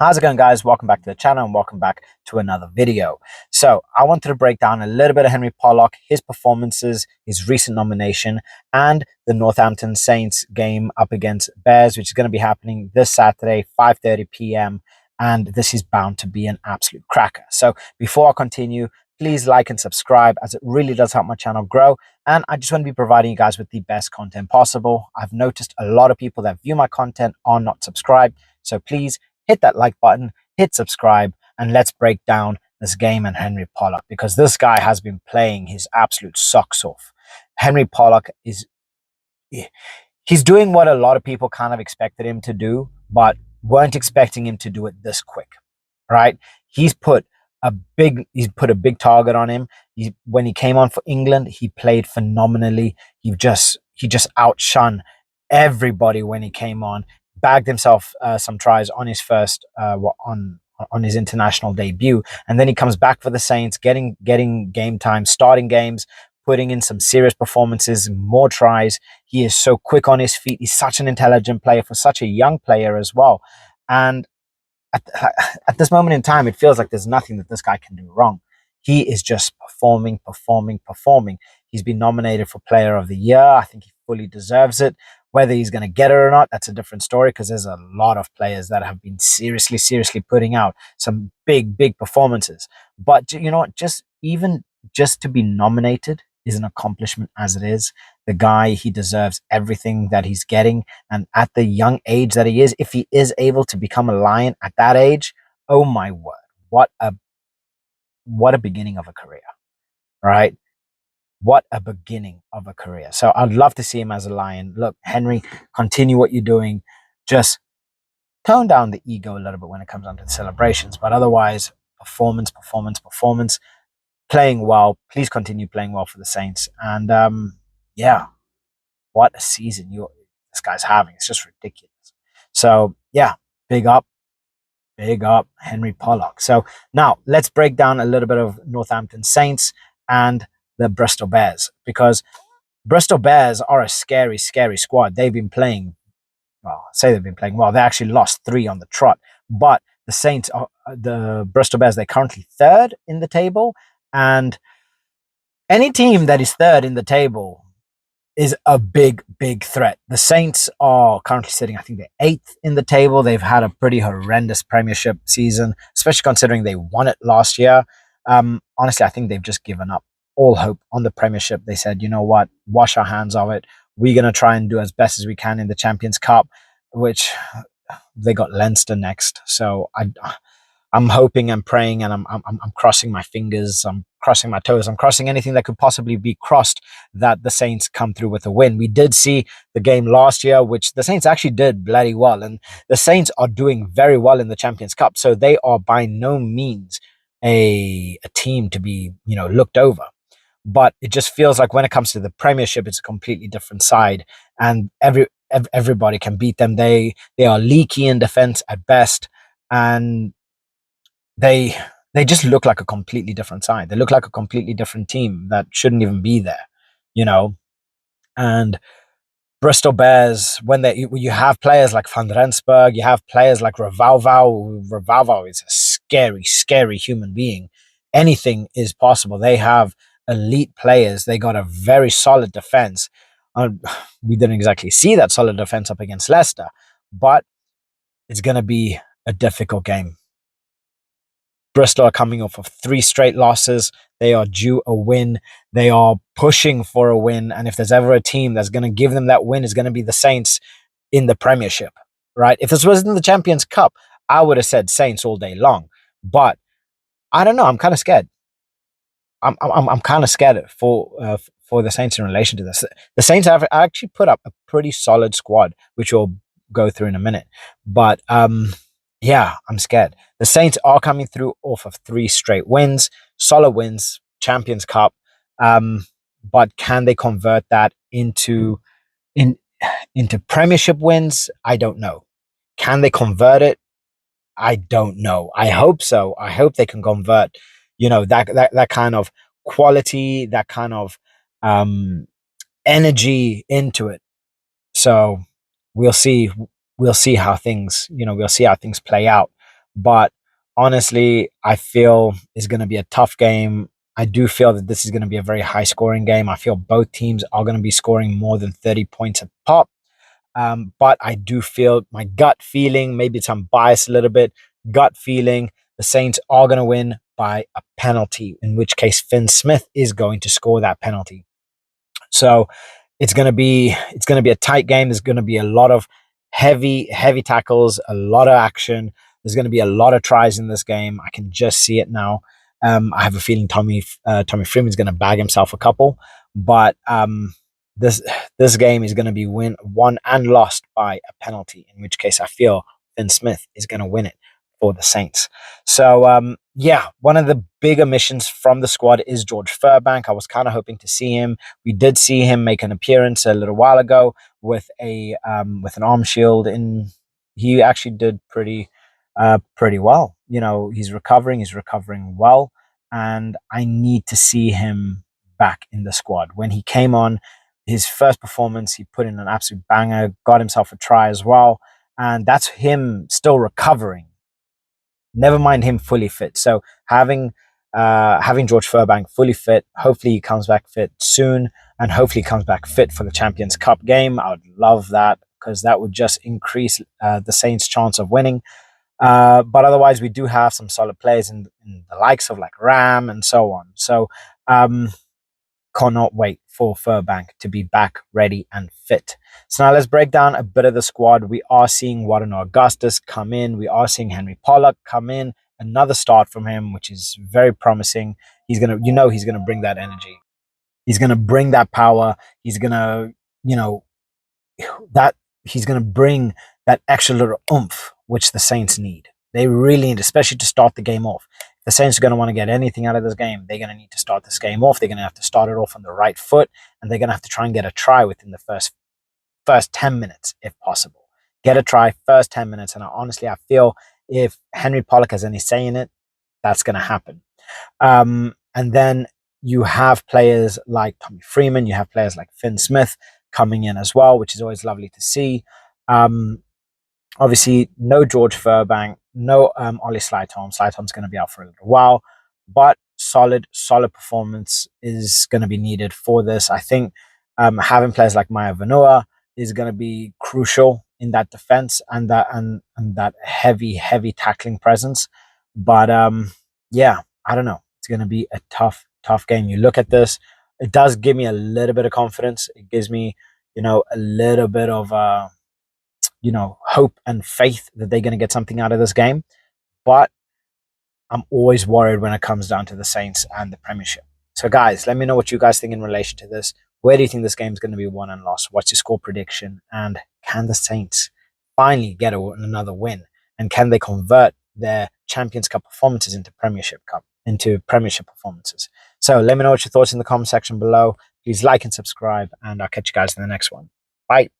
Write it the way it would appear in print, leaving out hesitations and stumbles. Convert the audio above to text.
How's it going, guys? Welcome back to the channel and welcome back to another video. So I wanted to break down a little bit of Henry Pollock, his performances, his recent nomination, and the Northampton Saints game up against Bears, which is going to be happening this Saturday, 5:30 p.m. And this is bound to be an absolute cracker. So before I continue, please like and subscribe, as it really does help my channel grow. And I just want to be providing you guys with the best content possible. I've noticed a lot of people that view my content are not subscribed. So please hit that like button, hit subscribe, and let's break down this game and Henry Pollock, because this guy has been playing his absolute socks off. Henry Pollock he's doing what a lot of people kind of expected him to do, but weren't expecting him to do it this quick, right? He's put he's put a big target on him. When he came on for England, he played phenomenally. He just outshone everybody when he came on. Bagged himself some tries on his first on his international debut, and then he comes back for the Saints, getting game time, starting games, putting in some serious performances, more tries. He is so quick on his feet. He's such an intelligent player for such a young player as well. And at this moment in time, it feels like there's nothing that this guy can do wrong. He is just performing. He's been nominated for Player of the Year. I think he fully deserves it. Whether he's going to get it or not, that's a different story, because there's a lot of players that have been seriously putting out some big performances. But you know what? Just to be nominated is an accomplishment as it is. The guy, he deserves everything that he's getting. And at the young age that he is, if he is able to become a Lion at that age, oh my word, what a beginning of a career, right? What a beginning of a career. So I'd love to see him as a Lion. Look, Henry, continue what you're doing. Just tone down the ego a little bit when it comes down to the celebrations. But otherwise, performance. Playing well. Please continue playing well for the Saints. And yeah, what a season this guy's having. It's just ridiculous. So yeah, big up, Henry Pollock. So now let's break down a little bit of Northampton Saints and the Bristol Bears, because Bristol Bears are a scary squad. They've been playing well. Say they've been playing well. They actually lost 3 on the trot, but the Saints are the Bristol Bears. They're currently 3rd in the table, and any team that is 3rd in the table is a big threat. The Saints are currently sitting, I think they're 8th in the table. They've had a pretty horrendous Premiership season, especially considering they won it last year. Honestly, I think they've just given up all hope on the Premiership. They said, you know what, wash our hands of it. We're going to try and do as best as we can in the Champions Cup, which they got Leinster next. So I'm hoping and praying, and I'm crossing my fingers. I'm crossing my toes. I'm crossing anything that could possibly be crossed that the Saints come through with a win. We did see the game last year, which the Saints actually did bloody well. And the Saints are doing very well in the Champions Cup. So they are by no means a team to be, looked over. But it just feels like when it comes to the Premiership, it's a completely different side, and everybody can beat them. They are leaky in defense at best, and they just look like a completely different side. They look like a completely different team that shouldn't even be there, And Bristol Bears, when you have players like Van Rensburg, you have players like Revalval. Revalval is a scary human being. Anything is possible. They have elite players. They got a very solid defense. We didn't exactly see that solid defense up against Leicester, but it's going to be a difficult game. Bristol are coming off of 3 straight losses. They are due a win. They are pushing for a win. And if there's ever a team that's going to give them that win, it's going to be the Saints in the Premiership, right? If this was in the Champions Cup, I would have said Saints all day long. But I don't know. I'm kind of scared. I'm kind of scared for the Saints in relation to this. The Saints have actually put up a pretty solid squad, which we'll go through in a minute. But yeah, I'm scared. The Saints are coming through off of 3 straight wins, solid wins, Champions Cup. But can they convert that into Premiership wins? I don't know. Can they convert it? I don't know. I hope so. I hope they can convert, that kind of quality, that kind of energy into it. So we'll see how things, play out. But honestly, I feel it's going to be a tough game. I do feel that this is going to be a very high scoring game. I feel both teams are going to be scoring more than 30 points a pop. But I do feel my gut feeling, maybe it's I'm biased a little bit, gut feeling, the Saints are going to win by a penalty, in which case Finn Smith is going to score that penalty. So it's gonna be a tight game. There's gonna be a lot of heavy tackles, a lot of action. There's gonna be a lot of tries in this game. I can just see it now. I have a feeling Tommy Freeman's gonna bag himself a couple, but this this game is gonna be won and lost by a penalty. In which case, I feel Finn Smith is gonna win it for the Saints. So yeah, one of the big omissions from the squad is George Furbank. I was kind of hoping to see him. We did see him make an appearance a little while ago with an arm shield. In he actually did pretty well. You know, he's recovering. He's recovering well, and I need to see him back in the squad. When he came on, his first performance, he put in an absolute banger. Got himself a try as well, and that's him still recovering. Never mind him fully fit. So having George Furbank fully fit, hopefully he comes back fit soon, and hopefully he comes back fit for the Champions Cup game. I would love that because that would just increase the Saints' chance of winning. But otherwise, we do have some solid players in the likes of like Ram and so on. So um, cannot wait for Furbank to be back ready and fit. So now let's break down a bit of the squad. We are seeing Warren Augustus come in. We are seeing Henry Pollock come in. Another start from him, which is very promising. He's gonna bring that energy. He's gonna bring that power. He's gonna, you know, that he's gonna bring that extra little oomph which the Saints need. They really need, especially to start the game off. If the Saints are going to want to get anything out of this game, they're going to need to start this game off. They're going to have to start it off on the right foot, and they're going to have to try and get a try within the first 10 minutes, if possible. Get a try first 10 minutes, and I feel if Henry Pollock has any say in it, that's going to happen. And then you have players like Tommy Freeman, you have players like Finn Smith coming in as well, which is always lovely to see. Obviously, no George Furbank, no Ollie Slytom. Slytom's going to be out for a little while, but solid performance is going to be needed for this. I think having players like Maya Vanua is going to be crucial in that defense and that heavy tackling presence. But yeah, I don't know. It's going to be a tough game. You look at this, it does give me a little bit of confidence. It gives me, a little bit of hope and faith that they're going to get something out of this game. But I'm always worried when it comes down to the Saints and the Premiership. So, guys, let me know what you guys think in relation to this. Where do you think this game is going to be won and lost? What's your score prediction? And can the Saints finally get another win? And can they convert their Champions Cup performances into Premiership performances? So let me know what your thoughts in the comment section below. Please like and subscribe, and I'll catch you guys in the next one. Bye.